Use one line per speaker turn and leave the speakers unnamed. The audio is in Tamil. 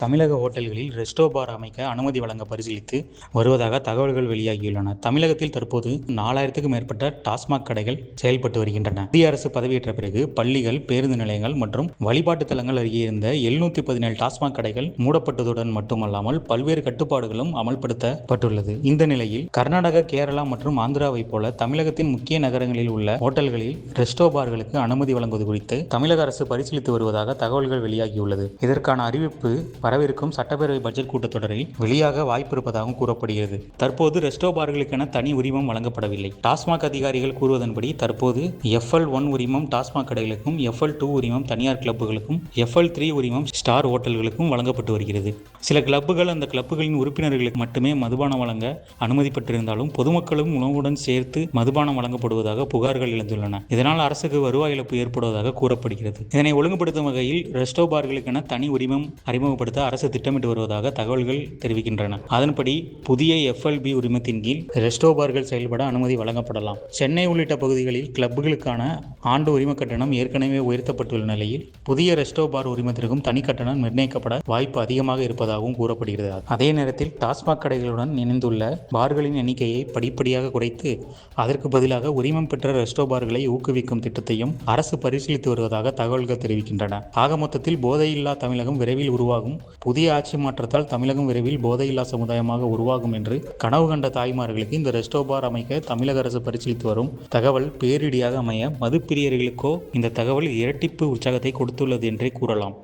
தமிழக ஓட்டல்களில் ரெஸ்டோ பார் அமைக்க அனுமதி வழங்க பரிசீலித்து வருவதாக தகவல்கள் வெளியாகியுள்ளன. தமிழகத்தில் தற்போது 4000க்கும் மேற்பட்ட டாஸ்மாக் கடைகள் செயல்பட்டு வருகின்றன. மத்திய அரசு பதவியேற்ற பிறகு பள்ளிகள், பேருந்து நிலையங்கள் மற்றும் வழிபாட்டு தலங்கள் அருகே இருந்த 717 டாஸ்மாக் கடைகள் மூடப்பட்டதுடன் மட்டுமல்லாமல் பல்வேறு கட்டுப்பாடுகளும் அமல்படுத்தப்பட்டுள்ளது. இந்த நிலையில் கர்நாடகா, கேரளா மற்றும் ஆந்திராவை போல தமிழகத்தின் முக்கிய நகரங்களில் உள்ள ஓட்டல்களில் ரெஸ்டோ பார்களுக்கு அனுமதி வழங்குவது குறித்து தமிழக அரசு பரிசீலித்து வருவதாக தகவல்கள் வெளியாகியுள்ளது. இதற்கான அறிவிப்பு வரவிருக்கும் சட்டப்பேரவை பட்ஜெட் கூட்டத்தொடரில் வெளியாக வாய்ப்பிருப்பதாகவும் கூறப்படுகிறது. தற்போது ரெஸ்டோ பார்களுக்கென தனி உரிமம் வழங்கப்படவில்லை. டாஸ்மாக் அதிகாரிகள் கூறுவதன்படி தற்போது FL1 உரிமம் டாஸ்மாக் கடைகளுக்கும், FL2 உரிமம் தனியார் கிளப்புகளுக்கும், FL3 உரிமம் ஸ்டார் ஓட்டல்களுக்கும் வழங்கப்பட்டு வருகிறது. சில கிளப்புகள் அந்த கிளப்புகளின் உறுப்பினர்களுக்கு மட்டுமே மதுபானம் வழங்க அனுமதி பெற்றிருந்தாலும் பொதுமக்களும் உணவுடன் சேர்த்து மதுபானம் வழங்கப்படுவதாக புகார்கள் எழுந்துள்ளன. இதனால் அரசுக்கு வருவாய் இழப்பு ஏற்படுவதாக கூறப்படுகிறது. இதனை ஒழுங்குபடுத்தும் வகையில் ரெஸ்டோ பார்களுக்கென தனி உரிமம் அறிமுகப்படுத்த அரசு திட்டமிட்டு வருவதாக தகவல்கள் தெரிவிக்கின்றன. அதன்படி புதிய FLB உரிமத்தின் கீழ் ரெஸ்டோ பார்கள் செயல்பட அனுமதி வழங்கப்படலாம். சென்னை உள்ளிட்ட பகுதிகளில் கிளப்புகளுக்கான ஆண்டு உரிம கட்டணம் ஏற்கனவே உயர்த்தப்பட்டுள்ள நிலையில் புதிய ரெஸ்டோ பார் உரிமத்திற்கும் தனி கட்டணம் நிர்ணயிக்கப்பட வாய்ப்பு அதிகமாக இருப்பதாகவும் கூறப்படுகிறது. அதே நேரத்தில் டாஸ்மாக் கடைகளுடன் இணைந்துள்ள பார்களின் எண்ணிக்கையை படிப்படியாக குறைத்து அதற்கு பதிலாக உரிமம் பெற்ற ரெஸ்டோ பார்களை ஊக்குவிக்கும் திட்டத்தையும் அரசு பரிசீலித்து வருவதாக தகவல்கள் தெரிவிக்கின்றன. ஆக மொத்தத்தில் போதையில்லா தமிழகம் விரைவில் உருவாகும். புதிய ஆட்சி மாற்றத்தால் தமிழகம் விரைவில் போதையில்லா சமுதாயமாக உருவாகும் என்று கனவு கண்ட தாய்மார்களுக்கு இந்த ரெஸ்டோ பார் அமைக்க தமிழக அரசு பரிசீலித்து வரும் தகவல் பேரிடியாக அமைய மதுப்பிரியர்களுக்கோ இந்த தகவல் இரட்டிப்பு உற்சாகத்தை கொடுத்துள்ளது என்றே கூறலாம்.